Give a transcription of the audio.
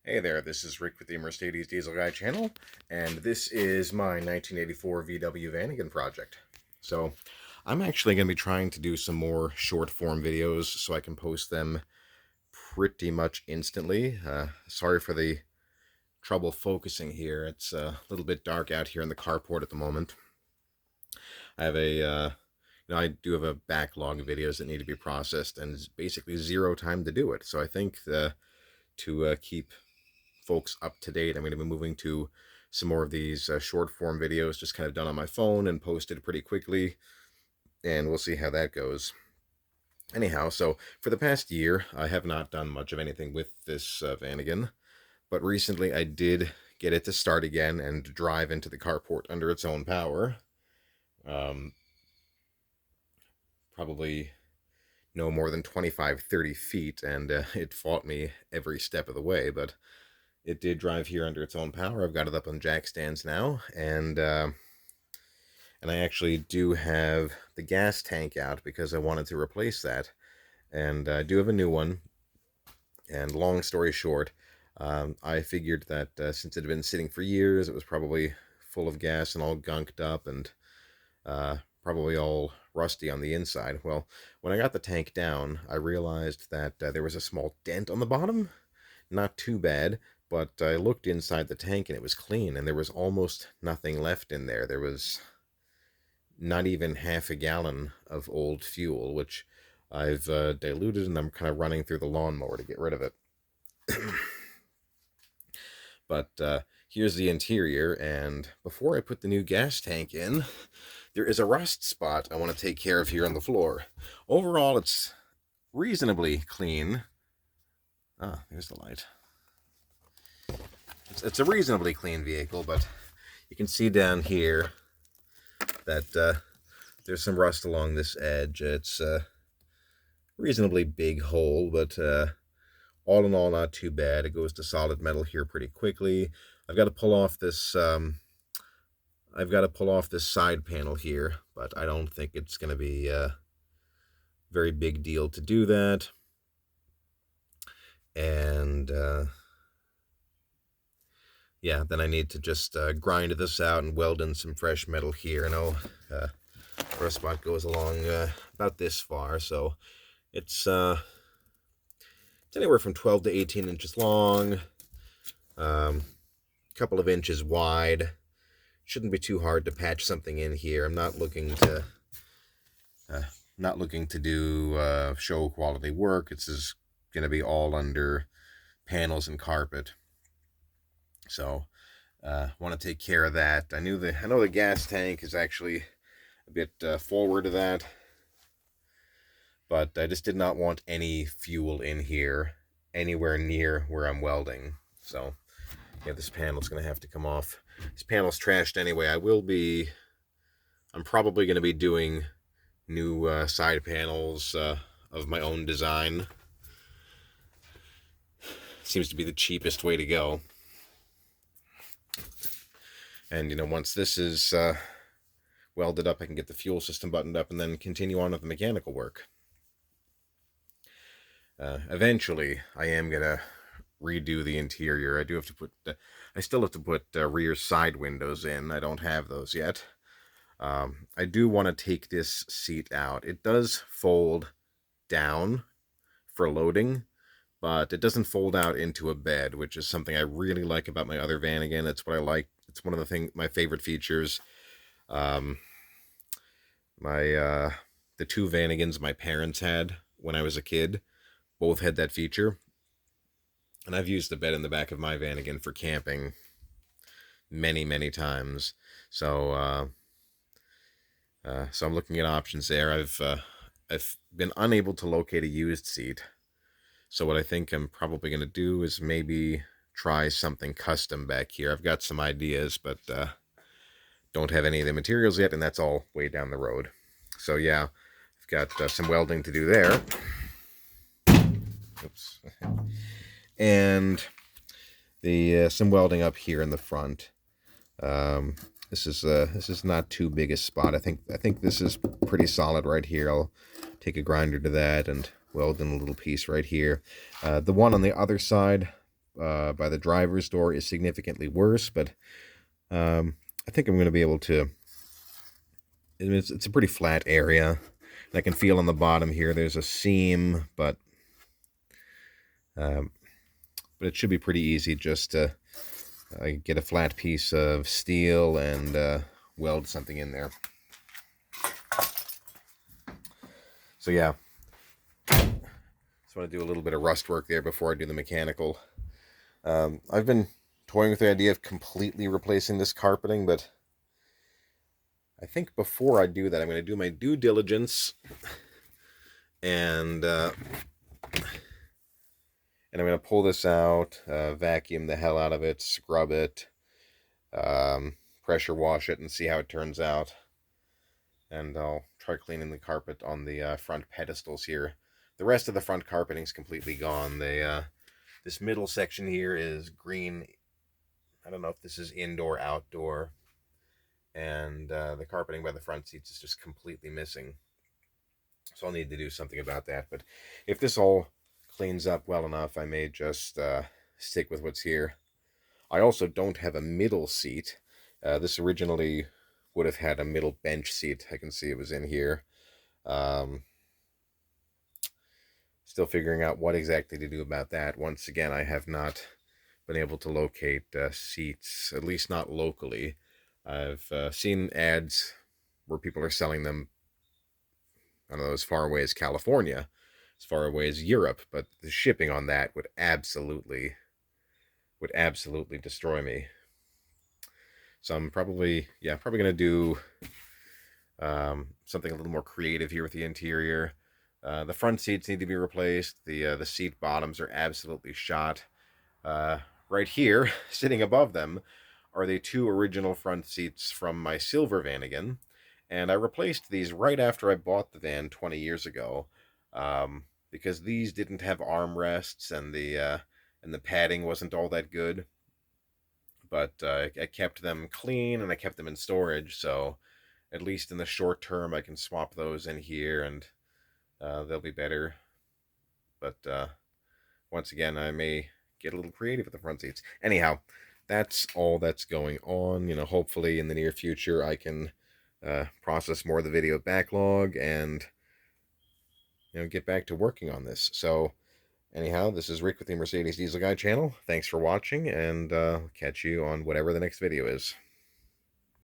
Hey there, this is Rick with the Mercedes Diesel Guy channel, and this is my 1984 VW Vanagon project. So, I'm actually going to be trying to do some more short form videos so I can post them pretty much instantly. Sorry for the trouble focusing here. It's a little bit dark out here in the carport at the moment. I have I do have a backlog of videos that need to be processed, and it's basically zero time to do it. So I think to keep folks up to date, I'm going to be moving to some more of these short form videos, just kind of done on my phone and posted pretty quickly, and we'll see how that goes. Anyhow, so for the past year, I have not done much of anything with this Vanagon, but recently I did get it to start again and drive into the carport under its own power. Um, Probably no more than 25-30 feet, and it fought me every step of the way, but it did drive here under its own power. I've got it up on jack stands now, and I actually do have the gas tank out because I wanted to replace that, and I do have a new one. And long story short, I figured that since it had been sitting for years, it was probably full of gas and all gunked up and probably all rusty on the inside. Well, when I got the tank down, I realized that there was a small dent on the bottom. Not too bad, but I looked inside the tank and it was clean, and there was almost nothing left in there. There was not even half a gallon of old fuel, which I've diluted, and I'm kind of running through the lawnmower to get rid of it. But here's the interior, and before I put the new gas tank in, there is a rust spot I want to take care of here on the floor. Overall, it's reasonably clean. Ah, there's the light. It's a reasonably clean vehicle, but you can see down here that there's some rust along this edge. It's a reasonably big hole, but all in all, not too bad. It goes to solid metal here pretty quickly. I've got to pull off this. I've got to pull off this side panel here, but I don't think it's going to be a very big deal to do that. And yeah, then I need to just grind this out and weld in some fresh metal here. I know rust spot goes along about this far, so it's anywhere from 12 to 18 inches long, a couple of inches wide. Shouldn't be too hard to patch something in here. I'm not looking to do show quality work. It's just going to be all under panels and carpet. So want to take care of that. I know the gas tank is actually a bit forward of that, but I just did not want any fuel in here anywhere near where I'm welding. So yeah, this panel's going to have to come off. This panel's trashed anyway. I'm probably going to be doing new side panels of my own design. Seems to be the cheapest way to go. And once this is welded up, I can get the fuel system buttoned up and then continue on with the mechanical work. Eventually, I am going to redo the interior. I still have to put rear side windows in. I don't have those yet. I do want to take this seat out. It does fold down for loading, but it doesn't fold out into a bed, which is something I really like about my other Vanagon. It's what I like. It's one of my favorite features. The two Vanagons my parents had when I was a kid both had that feature. And I've used the bed in the back of my Vanagon for camping many, many times. So I'm looking at options there. I've been unable to locate a used seat. So what I think I'm probably going to do is maybe try something custom back here. I've got some ideas, but don't have any of the materials yet, and that's all way down the road. So yeah, I've got some welding to do there. Oops. And the some welding up here in the front. This is not too big a spot. I think this is pretty solid right here. I'll take a grinder to that and weld in a little piece right here. The one on the other side, by the driver's door is significantly worse, but I think I'm going to be able to. It's a pretty flat area. And I can feel on the bottom here there's a seam, um, but it should be pretty easy just to get a flat piece of steel and weld something in there. So yeah, just want to do a little bit of rust work there before I do the mechanical. I've been toying with the idea of completely replacing this carpeting, but I think before I do that, I'm going to do my due diligence and I'm going to pull this out, vacuum the hell out of it, scrub it, pressure wash it, and see how it turns out. And I'll try cleaning the carpet on the front pedestals here. The rest of the front carpeting is completely gone. This middle section here is green. I don't know if this is indoor, outdoor. And the carpeting by the front seats is just completely missing. So I'll need to do something about that. But if this all cleans up well enough, I may just stick with what's here. I also don't have a middle seat. This originally would have had a middle bench seat. I can see it was in here. Still figuring out what exactly to do about that. Once again, I have not been able to locate seats, at least not locally. I've seen ads where people are selling them, I don't know, as far away as California, as far away as Europe, but the shipping on that would absolutely destroy me. So I'm probably going to do something a little more creative here with the interior. The front seats need to be replaced. The seat bottoms are absolutely shot. Right here, sitting above them, are the two original front seats from my silver Vanagon, and I replaced these right after I bought the van 20 years ago, because these didn't have armrests and the padding wasn't all that good. But I kept them clean and I kept them in storage, so at least in the short term I can swap those in here and they'll be better. But once again, I may get a little creative with the front seats. Anyhow, that's all that's going on. Hopefully in the near future I can process more of the video backlog and get back to working on this. So anyhow, this is Rick with the Mercedes Diesel Guy channel. Thanks for watching, and catch you on whatever the next video is.